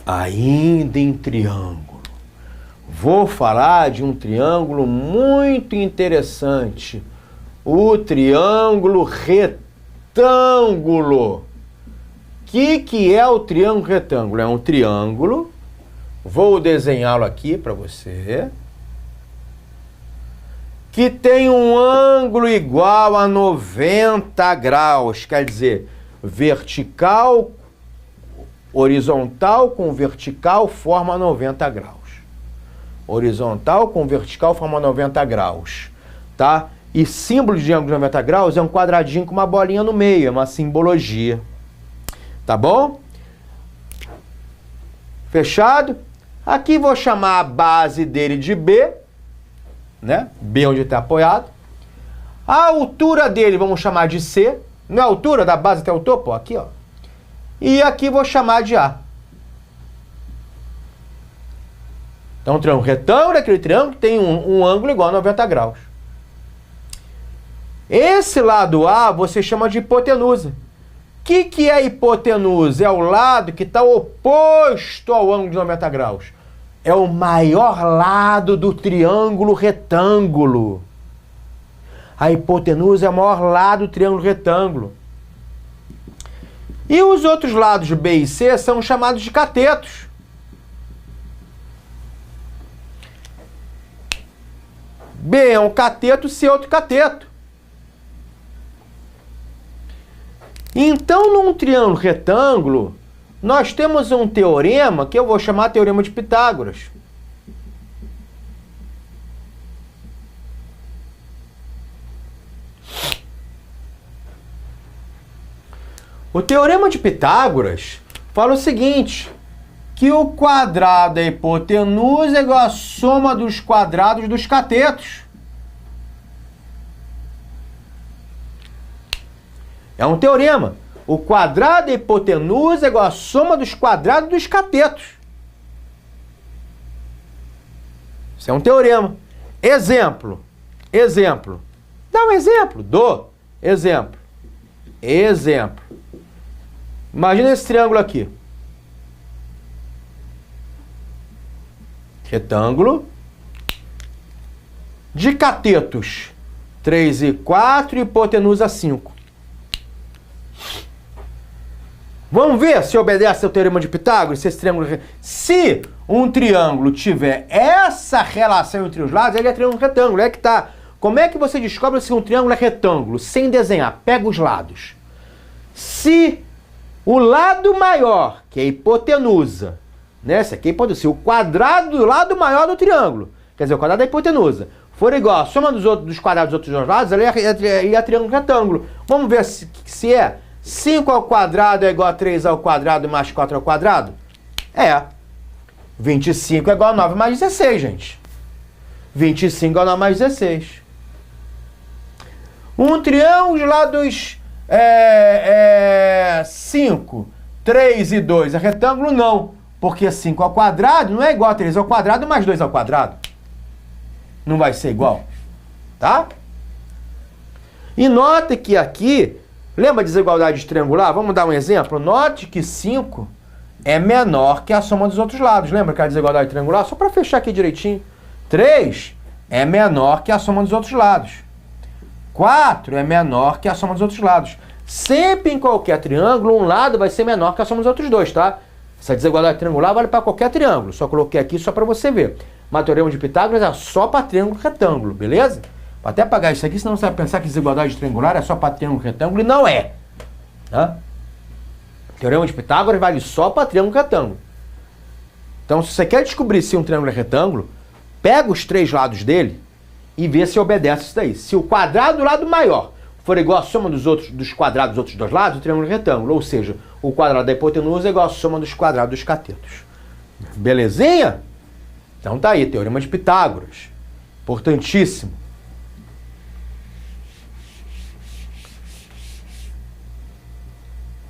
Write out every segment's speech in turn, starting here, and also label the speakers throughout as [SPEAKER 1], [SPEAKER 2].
[SPEAKER 1] Ainda em triângulo, vou falar de um triângulo muito interessante, o triângulo retângulo. O que é o triângulo retângulo? É um triângulo, vou desenhá-lo aqui para você, que tem um ângulo igual a 90 graus, quer dizer, vertical, horizontal com vertical forma 90 graus. Horizontal com vertical forma 90 graus, tá? E símbolo de ângulo de 90 graus é um quadradinho com uma bolinha no meio, é uma simbologia. Tá bom? Fechado? Aqui vou chamar a base dele de B, né? B onde está apoiado. A altura dele vamos chamar de C. Não é a altura da base até o topo? Ó, aqui, ó. E aqui vou chamar de A. Então, um triângulo retângulo é aquele triângulo que tem um ângulo igual a 90 graus. Esse lado A você chama de hipotenusa. O que é a hipotenusa? É o lado que está oposto ao ângulo de 90 graus. É o maior lado do triângulo retângulo. A hipotenusa é o maior lado do triângulo retângulo. E os outros lados B e C são chamados de catetos. B é um cateto, C é outro cateto. Então, num triângulo retângulo, nós temos um teorema que eu vou chamar Teorema de Pitágoras. O Teorema de Pitágoras fala o seguinte, que o quadrado da hipotenusa é igual à soma dos quadrados dos catetos. É um teorema. O quadrado da hipotenusa é igual à soma dos quadrados dos catetos. Isso é um teorema. Exemplo. Exemplo. Dá um exemplo. Dou. Exemplo. Exemplo. Imagina esse triângulo aqui. Retângulo. De catetos. 3 e 4 e hipotenusa 5. Vamos ver se obedece ao Teorema de Pitágoras, se esse triângulo... Se um triângulo tiver essa relação entre os lados, ele é triângulo retângulo. É que tá. Como é que você descobre se um triângulo é retângulo? Sem desenhar. Pega os lados. Se o lado maior, que é a hipotenusa, né? Esse aqui é a hipotenusa. Se o quadrado do lado maior do triângulo, quer dizer, o quadrado da hipotenusa, for igual à soma dos quadrados dos outros dois lados, ele é triângulo retângulo. Vamos ver se é. 5 ao quadrado é igual a 3 ao quadrado mais 4 ao quadrado? É. 25 é igual a 9 mais 16, gente. 25 é igual a 9 mais 16. Um triângulo de lados 5, 3 e 2 é retângulo? Não. Porque 5 ao quadrado não é igual a 3 ao quadrado mais 2 ao quadrado. Não vai ser igual. Tá? E note que aqui... Lembra a desigualdade triangular? Vamos dar um exemplo? Note que 5 é menor que a soma dos outros lados. Lembra que a desigualdade triangular? Só para fechar aqui direitinho. 3 é menor que a soma dos outros lados. 4 é menor que a soma dos outros lados. Sempre em qualquer triângulo, um lado vai ser menor que a soma dos outros dois, tá? Essa desigualdade triangular vale para qualquer triângulo. Só coloquei aqui só para você ver. Mas o Teorema de Pitágoras é só para triângulo retângulo, beleza? Vou até apagar isso aqui, senão você vai pensar que desigualdade triangular é só para triângulo retângulo, e não é. Tá? O Teorema de Pitágoras vale só para triângulo retângulo. Então, se você quer descobrir se um triângulo é retângulo, pega os 3 lados dele e vê se obedece isso daí. Se o quadrado do lado maior for igual à soma dos quadrados dos outros dois lados, o triângulo é retângulo. Ou seja, o quadrado da hipotenusa é igual à soma dos quadrados dos catetos. Belezinha? Então tá aí, Teorema de Pitágoras. Importantíssimo.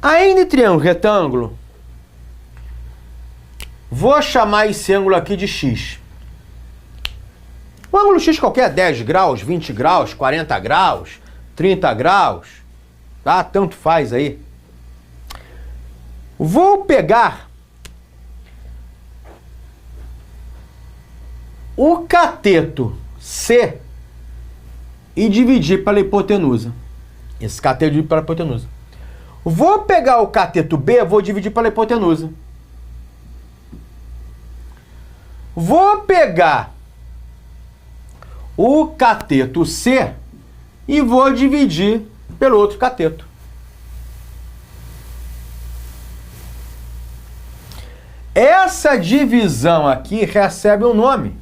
[SPEAKER 1] Ainda em triângulo retângulo, vou chamar esse ângulo aqui de x. Um ângulo x qualquer, 10 graus, 20 graus, 40 graus, 30 graus, tá? Tanto faz aí. Vou pegar o cateto C e dividir pela hipotenusa. Esse cateto divide pela hipotenusa. Vou pegar o cateto B, vou dividir pela hipotenusa. Vou pegar o cateto C e vou dividir pelo outro cateto. Essa divisão aqui recebe um nome.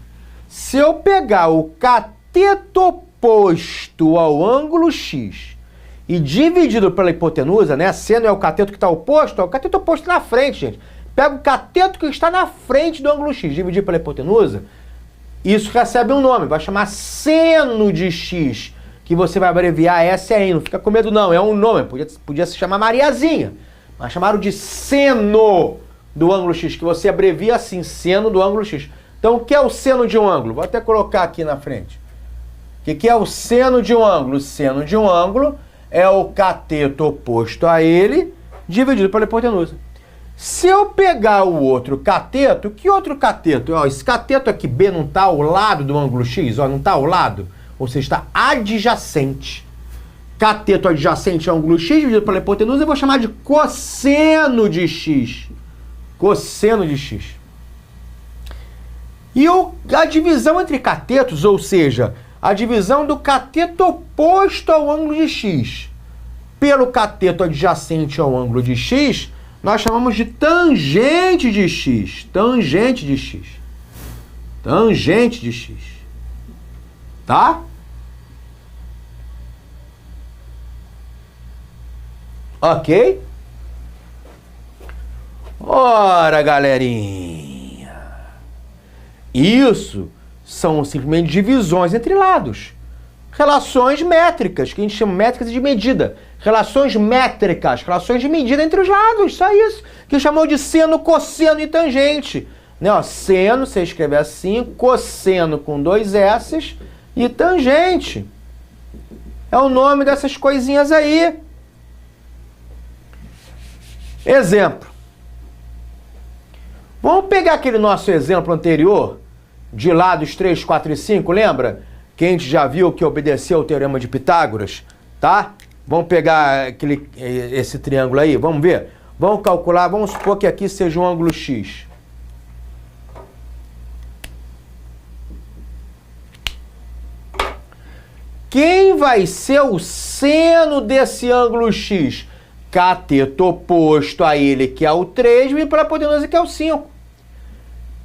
[SPEAKER 1] Se eu pegar o cateto oposto ao ângulo X e dividido pela hipotenusa, né? C não é o cateto que está oposto, é o cateto oposto na frente, gente. Pega o cateto que está na frente do ângulo X, dividir pela hipotenusa, isso recebe um nome, vai chamar seno de X, que você vai abreviar SN, não fica com medo não, é um nome, podia se chamar Mariazinha, mas chamaram de seno do ângulo X, que você abrevia assim, seno do ângulo X. Então, o que é o seno de um ângulo? Vou até colocar aqui na frente. O que é o seno de um ângulo? O seno de um ângulo é o cateto oposto a ele, dividido pela hipotenusa. Se eu pegar o outro cateto, que outro cateto? Ó, esse cateto aqui, B, não está ao lado do ângulo X, ó, não está ao lado, ou seja, está adjacente. Cateto adjacente ao ângulo X, dividido pela hipotenusa, eu vou chamar de cosseno de X. Cosseno de X. E a divisão entre catetos, ou seja, a divisão do cateto oposto ao ângulo de X pelo cateto adjacente ao ângulo de X, nós chamamos de tangente de X. Tangente de X. Tangente de X. Tá? Ok? Ora, galerinha. Isso são simplesmente divisões entre lados. Relações métricas, que a gente chama métricas de medida. Relações métricas, relações de medida entre os lados, só isso. Que chamou de seno, cosseno e tangente. Né, ó, seno, você escreve assim, cosseno com 2 S e tangente. É o nome dessas coisinhas aí. Exemplo. Vamos pegar aquele nosso exemplo anterior, de lados 3, 4 e 5, lembra? Que a gente já viu que obedeceu ao teorema de Pitágoras, tá? Vamos pegar esse triângulo aí, vamos ver? Vamos calcular, vamos supor que aqui seja um ângulo X. Quem vai ser o seno desse ângulo X? Cateto oposto a ele, que é o 3, e pela hipotenusa, que é o 5.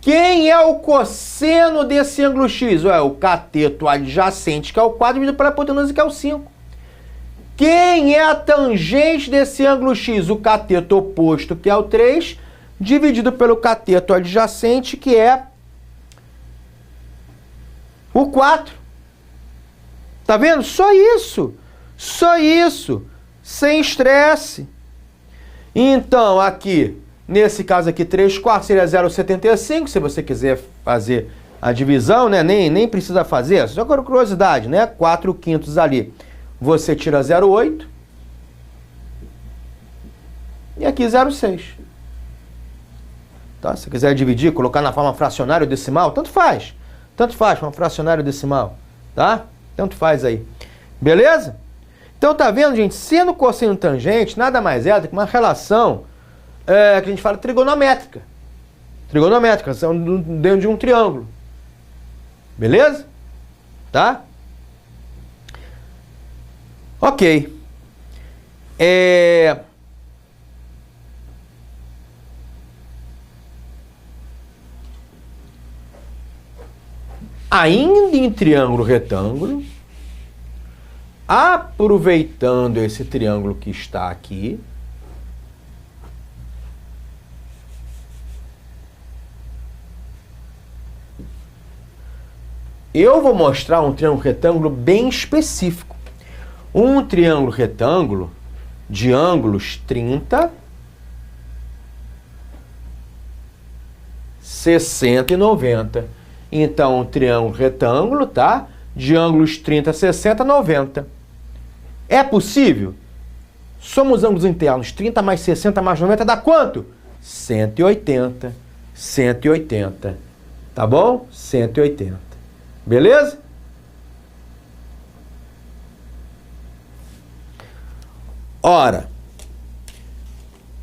[SPEAKER 1] Quem é o cosseno desse ângulo X? É o cateto adjacente, que é o 4, dividido pela hipotenusa, que é o 5. Quem é a tangente desse ângulo X? O cateto oposto, que é o 3, dividido pelo cateto adjacente, que é o 4. Tá vendo? Só isso. Só isso. Sem estresse. Então, aqui, nesse caso aqui, 3 quartos seria 0,75. Se você quiser fazer a divisão, né? Nem precisa fazer. Só por curiosidade, né? 4 quintos ali. Você tira 0,8. E aqui 0,6. Tá? Se quiser dividir, colocar na forma fracionária ou decimal, tanto faz. Tanto faz, forma fracionária ou decimal. Tá? Tanto faz aí. Beleza? Então, tá vendo, gente? Seno, cosseno, tangente, nada mais é do que uma relação que a gente fala trigonométrica. Trigonométrica, são dentro de um triângulo. Beleza? Tá? Ok. Ainda em triângulo retângulo, aproveitando esse triângulo que está aqui, eu vou mostrar um triângulo retângulo bem específico. Um triângulo retângulo de ângulos 30, 60 e 90. Então, um triângulo retângulo, tá? De ângulos 30, 60, 90. É possível? Somos ângulos internos. 30 mais 60 mais 90 dá quanto? 180. 180. Tá bom? 180. Beleza? Ora,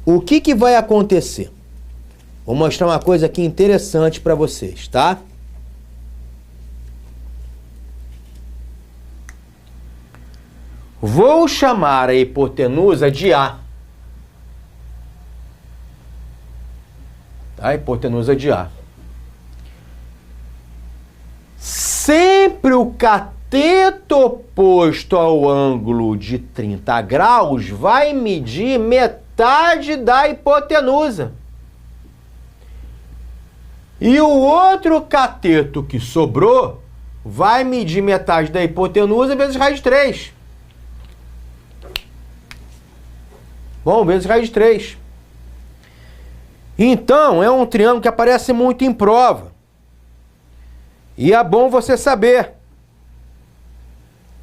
[SPEAKER 1] o que vai acontecer? Vou mostrar uma coisa aqui interessante para vocês, tá? Vou chamar a hipotenusa de A. Tá? A hipotenusa de A. Sempre o cateto oposto ao ângulo de 30 graus vai medir metade da hipotenusa. E o outro cateto que sobrou vai medir metade da hipotenusa vezes raiz de 3. Bom, vezes raiz de 3. Então, é um triângulo que aparece muito em prova. E é bom você saber.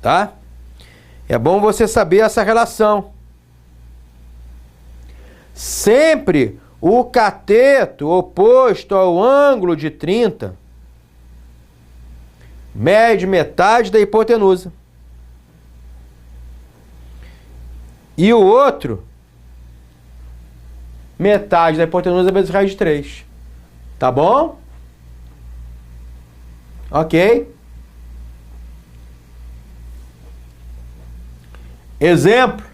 [SPEAKER 1] Tá? É bom você saber essa relação. Sempre o cateto oposto ao ângulo de 30 mede metade da hipotenusa. E o outro, metade da hipotenusa vezes raiz de 3. Tá bom? Ok? Exemplo.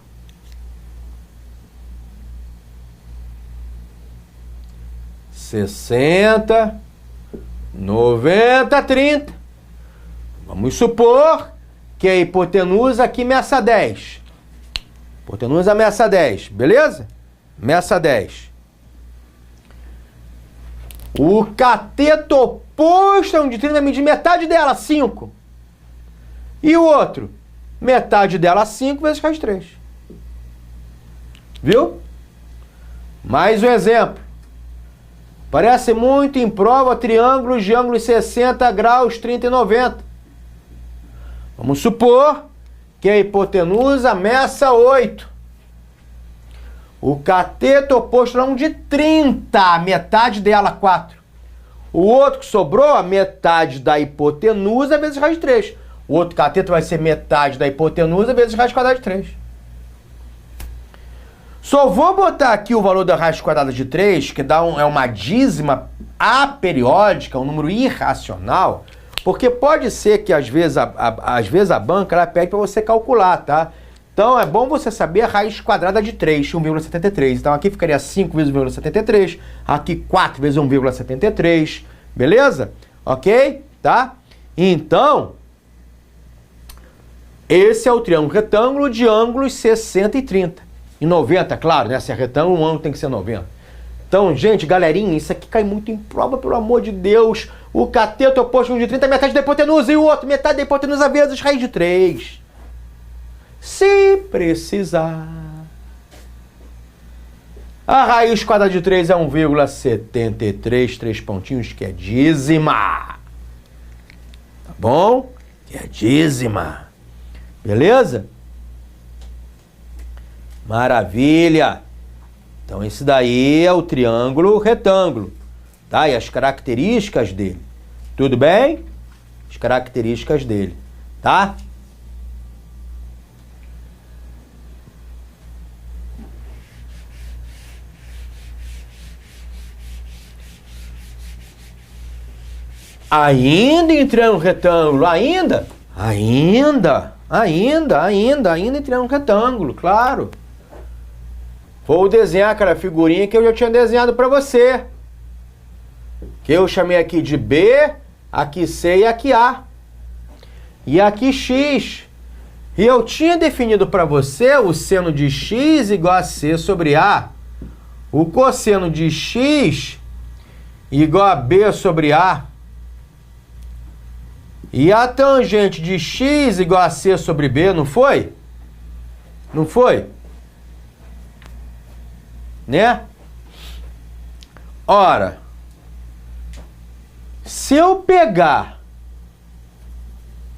[SPEAKER 1] 60, 90, 30. Vamos supor que a hipotenusa aqui meça 10. Hipotenusa meça 10, beleza? Meça 10. O cateto oposto a um de 30 vai medir metade dela, 5. E o outro? Metade dela, 5 vezes raiz de 3. Viu? Mais um exemplo. Parece muito em prova triângulos de ângulos 60 graus, 30 e 90. Vamos supor que a hipotenusa meça 8. O cateto oposto a um de 30, metade dela, 4. O outro que sobrou, a metade da hipotenusa vezes raiz de 3. O outro cateto vai ser metade da hipotenusa vezes raiz quadrada de 3. Só vou botar aqui o valor da raiz quadrada de 3, que é uma dízima aperiódica, um número irracional, porque pode ser que às vezes a banca ela pede para você calcular, tá? Então é bom você saber a raiz quadrada de 3, 1,73. Então aqui ficaria 5 vezes 1,73, aqui 4 vezes 1,73, beleza? Ok? Tá? Então, esse é o triângulo retângulo de ângulos 60 e 30. E 90, claro, né? Se é retângulo, um ângulo tem que ser 90. Então, gente, galerinha, isso aqui cai muito em prova, pelo amor de Deus. O cateto oposto a um de 30 é metade da hipotenusa e o outro metade da hipotenusa vezes raiz de 3. Se precisar. A raiz quadrada de 3 é 1,73, 3 pontinhos, que é dízima. Tá bom? Que é dízima. Beleza? Maravilha! Então esse daí é o triângulo retângulo, tá? E as características dele. Tudo bem? As características dele, tá? Ainda em triângulo retângulo, ainda em triângulo retângulo, claro. Vou desenhar aquela figurinha que eu já tinha desenhado para você. Que eu chamei aqui de B, aqui C e aqui A. E aqui X. E eu tinha definido para você o seno de X igual a C sobre A. O cosseno de X igual a B sobre A. E a tangente de X igual a C sobre B, não foi? Não foi? Né? Ora, se eu pegar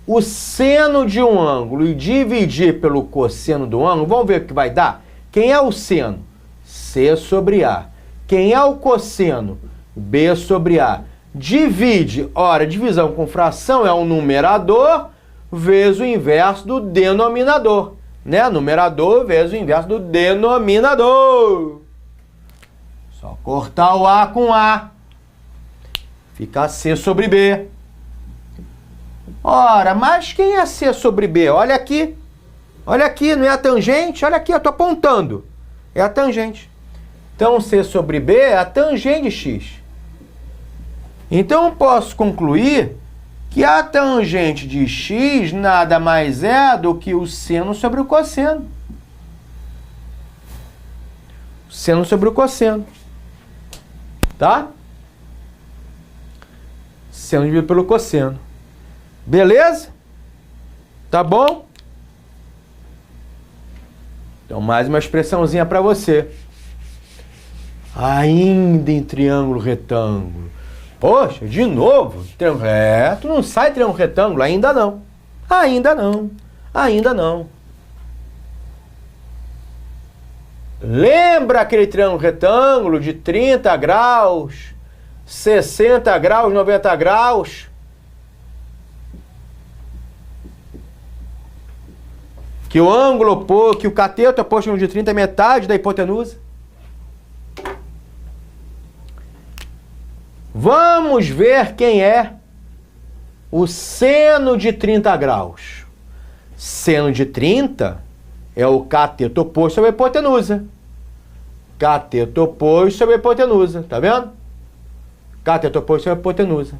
[SPEAKER 1] o seno de um ângulo e dividir pelo cosseno do ângulo, vamos ver o que vai dar? Quem é o seno? C sobre A. Quem é o cosseno? B sobre A. divide. Ora, divisão com fração é o numerador vezes o inverso do denominador. Né? Numerador vezes o inverso do denominador. Só cortar o A com A. Fica C sobre B. Ora, mas quem é C sobre B? Olha aqui. Olha aqui, não é a tangente? Olha aqui, eu estou apontando. É a tangente. Então, C sobre B é a tangente de X. Então, eu posso concluir que a tangente de X nada mais é do que o seno sobre o cosseno. Seno sobre o cosseno. Tá? Seno dividido pelo cosseno. Beleza? Tá bom? Então, mais uma expressãozinha para você. Ainda em triângulo retângulo. Poxa, de novo, triângulo reto, não sai triângulo retângulo, ainda não. Ainda não. Ainda não. Lembra aquele triângulo retângulo de 30 graus, 60 graus, 90 graus? Que o ângulo, que o cateto oposto de 30 é metade da hipotenusa? Vamos ver quem é o seno de 30 graus. Seno de 30 é o cateto oposto sobre a hipotenusa. Cateto oposto sobre a hipotenusa. Tá vendo? Cateto oposto sobre a hipotenusa.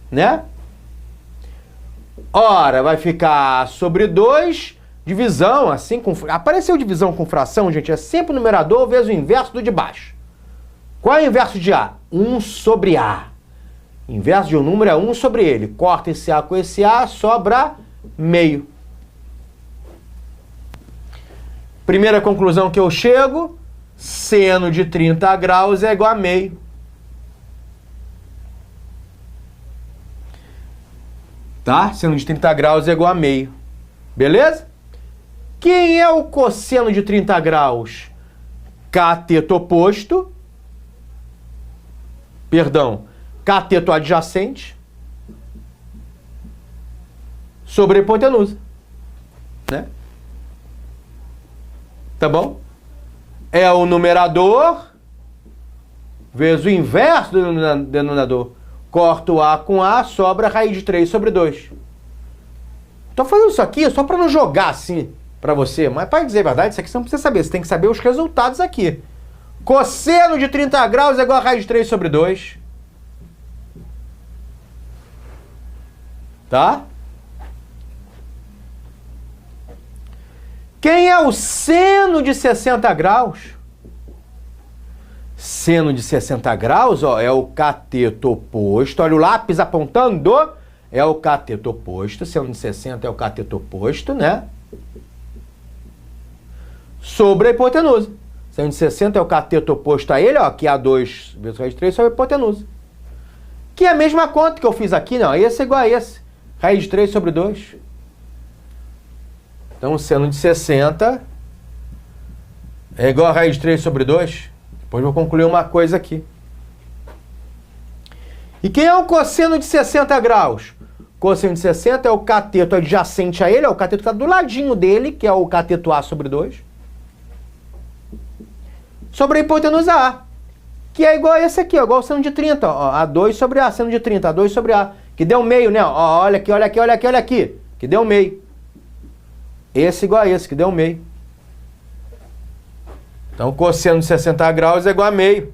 [SPEAKER 1] Né? Ora, vai ficar sobre 2, divisão, assim, com... Apareceu divisão com fração, gente, é sempre o numerador vezes o inverso do de baixo. Qual é o inverso de A? 1 sobre A. Inverso de um número é 1 sobre ele. Corta esse A com esse A, sobra meio. Primeira conclusão que eu chego, seno de 30 graus é igual a meio. Tá? Seno de 30 graus é igual a meio. Beleza? Quem é o cosseno de 30 graus? Cateto oposto. Perdão. Cateto adjacente. Sobre a hipotenusa. Né? Tá bom? É o numerador vezes o inverso do denominador. Corto o A com A, sobra raiz de 3 sobre 2. Estou fazendo isso aqui só para não jogar assim para você. Mas para dizer a verdade, isso aqui você não precisa saber. Você tem que saber os resultados aqui. Cosseno de 30 graus é igual a raiz de 3 sobre 2. Tá? Quem é o seno de 60 graus? Seno de 60 graus, ó, é o cateto oposto. Olha o lápis apontando. É o cateto oposto. Seno de 60 é o cateto oposto, né? Sobre a hipotenusa. Seno de 60 é o cateto oposto a ele, ó, que é A2 vezes raiz de 3 sobre a hipotenusa. Que é a mesma conta que eu fiz aqui, não. Esse é igual a esse. Raiz de 3 sobre 2. Então, o seno de 60 é igual a raiz de 3 sobre 2. Depois vou concluir uma coisa aqui. E quem é o cosseno de 60 graus? Cosseno de 60 é o cateto adjacente a ele, é o cateto que está do ladinho dele, que é o cateto A sobre 2. Sobre a hipotenusa A, que é igual a esse aqui, ó, igual ao seno de 30. Ó, A2 sobre A, seno de 30, A2 sobre A. Que deu meio, né? Ó, olha aqui, olha aqui, olha aqui, olha aqui. Que deu meio. Esse igual a esse, que deu meio. Então, cosseno de 60 graus é igual a meio.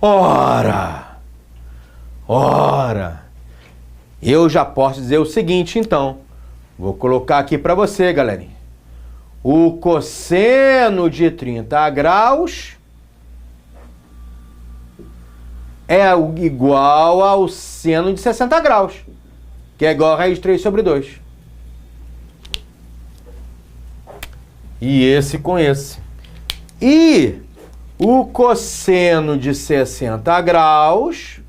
[SPEAKER 1] Ora! Ora! Eu já posso dizer o seguinte, então. Vou colocar aqui para você, galerinha. O cosseno de 30 graus é igual ao seno de 60 graus, que é igual a raiz de 3 sobre 2. E esse com esse. E o cosseno de 60 graus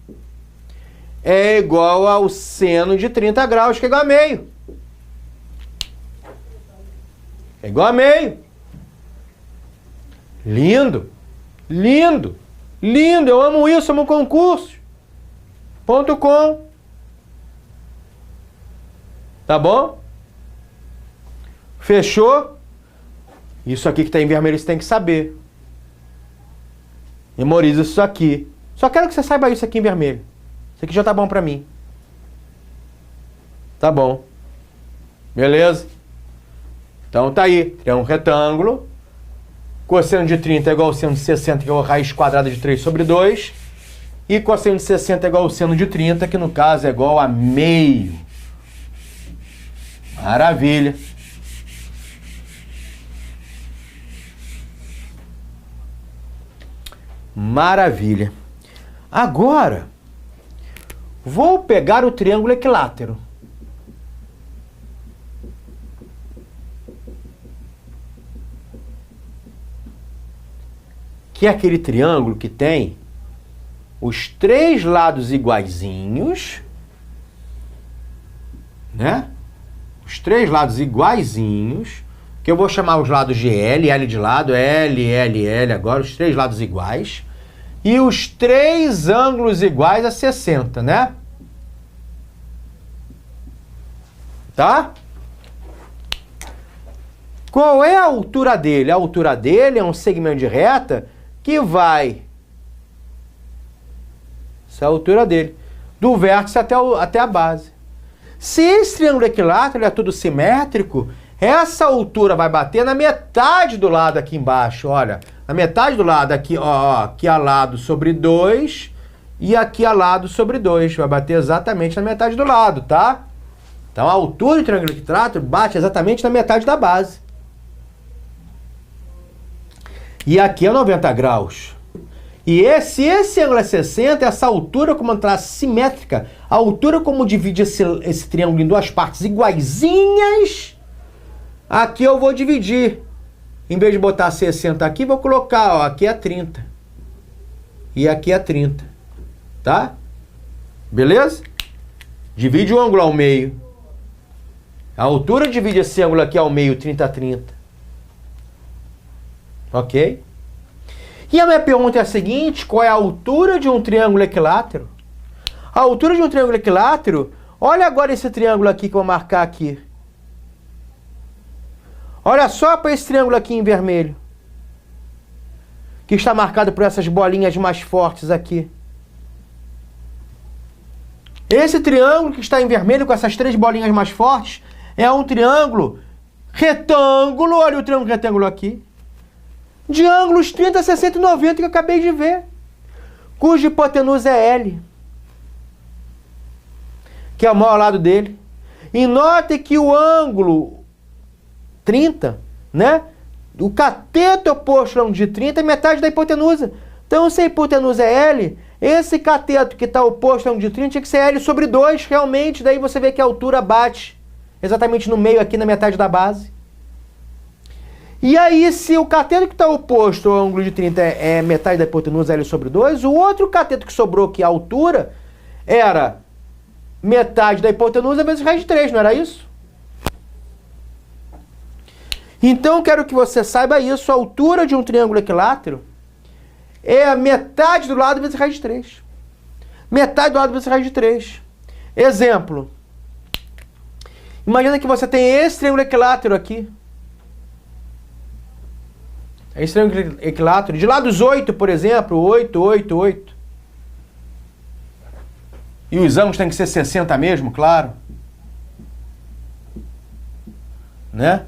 [SPEAKER 1] é igual ao seno de 30 graus, que é igual a meio. É igual a meio. Lindo, lindo, lindo. Eu amo isso, amo concursos. .com. Tá bom? Fechou? Isso aqui que está em vermelho você tem que saber. Memoriza isso aqui. Só quero que você saiba isso aqui em vermelho. Isso aqui já tá bom pra mim. Tá bom. Beleza? Então tá aí. Triângulo retângulo. Cosseno de 30 é igual ao seno de 60, que é a raiz quadrada de 3 sobre 2. E cosseno de 60 é igual ao seno de 30, que no caso é igual a meio. Maravilha. Maravilha. Agora, vou pegar o triângulo equilátero. Que é aquele triângulo que tem os três lados iguaizinhos, né? Os três lados iguaizinhos, que eu vou chamar os lados de L, L de lado, L, L, L, agora os três lados iguais. E os três ângulos iguais a 60, né? Tá? Qual é a altura dele? A altura dele é um segmento de reta que vai... Essa é a altura dele. Do vértice até a base. Se esse triângulo equilátero é tudo simétrico, essa altura vai bater na metade do lado aqui embaixo, olha. Na metade do lado aqui, ó, aqui a lado sobre 2 e aqui a lado sobre 2. Vai bater exatamente na metade do lado, tá? Então a altura do triângulo equilátero bate exatamente na metade da base. E aqui é 90 graus. E esse ângulo é 60, essa altura como traço simétrica, a altura como divide esse triângulo em duas partes iguaizinhas, aqui eu vou dividir. Em vez de botar 60 aqui, vou colocar, ó, aqui é 30. E aqui é 30. Tá? Beleza? Divide o ângulo ao meio. A altura divide esse ângulo aqui ao meio, 30 a 30. Ok? E a minha pergunta é a seguinte, qual é a altura de um triângulo equilátero? A altura de um triângulo equilátero, olha agora esse triângulo aqui que eu vou marcar aqui. Olha só para esse triângulo aqui em vermelho, que está marcado por essas bolinhas mais fortes aqui. Esse triângulo que está em vermelho com essas três bolinhas mais fortes é um triângulo retângulo, olha o triângulo retângulo aqui, de ângulos 30, 60 e 90 que eu acabei de ver, cuja hipotenusa é L, que é o maior lado dele. E note que o ângulo 30, né? O cateto oposto ao ângulo de 30 é metade da hipotenusa. Então, se a hipotenusa é L, esse cateto que está oposto ao ângulo de 30 tinha que ser L sobre 2, realmente. Daí você vê que a altura bate exatamente no meio, aqui na metade da base. E aí, se o cateto que está oposto ao ângulo de 30 é metade da hipotenusa L sobre 2, o outro cateto que sobrou, que a altura, era metade da hipotenusa vezes raiz de 3, não era isso? Então, quero que você saiba isso. A altura de um triângulo equilátero é a metade do lado vezes raiz de 3. Metade do lado vezes raiz de 3. Exemplo. Imagina que você tem esse triângulo equilátero aqui. Esse triângulo equilátero. De lados 8, por exemplo. 8, 8, 8. E os ângulos têm que ser 60 mesmo, claro. Né?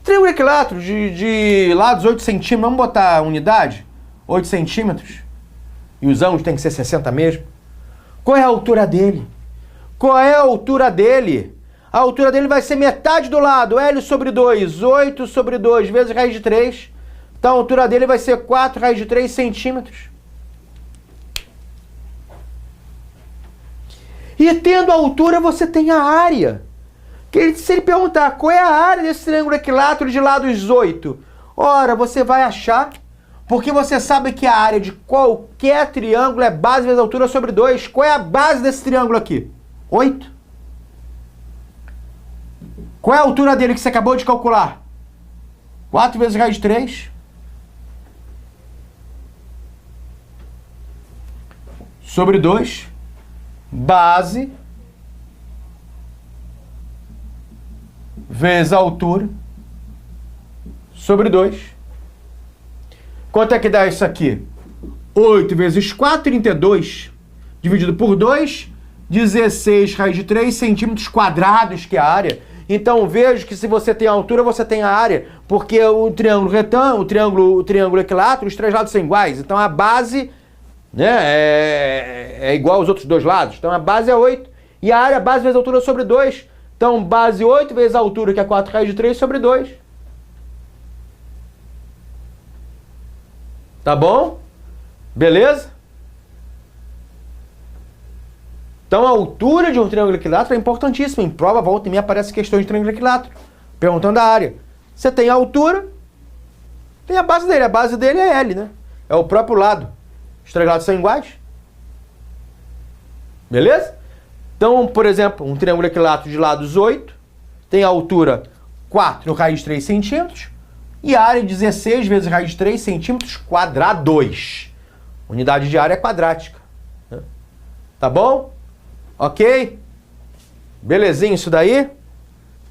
[SPEAKER 1] Triângulo equilátero de lados 8 centímetros, vamos botar a unidade? 8 centímetros. E os ângulos tem que ser 60 mesmo. Qual é a altura dele? Qual é a altura dele? A altura dele vai ser metade do lado, L sobre 2, 8 sobre 2 vezes raiz de 3. Então a altura dele vai ser 4 raiz de 3 centímetros. E tendo a altura, você tem a área. Que se ele perguntar qual é a área desse triângulo equilátero de lados 8, ora, você vai achar, porque você sabe que a área de qualquer triângulo é base vezes altura sobre 2. Qual é a base desse triângulo aqui? 8. Qual é a altura dele que você acabou de calcular? 4 vezes raiz de 3. sobre 2, base, vezes a altura, sobre 2. Quanto é que dá isso aqui? 8 vezes 4, 32, dividido por 2, 16 raiz de 3 centímetros quadrados, que é a área. Então vejo que se você tem a altura, você tem a área, porque o triângulo retângulo, o triângulo equilátero, os três lados são iguais. Então a base, né, é igual aos outros dois lados. Então a base é 8. E a área, base vezes a altura sobre 2. Então base 8 vezes a altura, que é 4 raiz de 3, sobre 2. Tá bom? Beleza? Então a altura de um triângulo equilátero é importantíssima. Em prova, volta e meia aparece questões de triângulo equilátero, perguntando a área. Você tem a altura, tem a base dele. A base dele é L, né? É o próprio lado. Os três lados são iguais. Beleza? Então, por exemplo, um triângulo equilátero de lados 8, tem a altura 4 raiz de 3 centímetros e a área 16 vezes raiz de 3 centímetros quadrados. Unidade de área quadrática. Tá bom? Ok? Belezinha isso daí?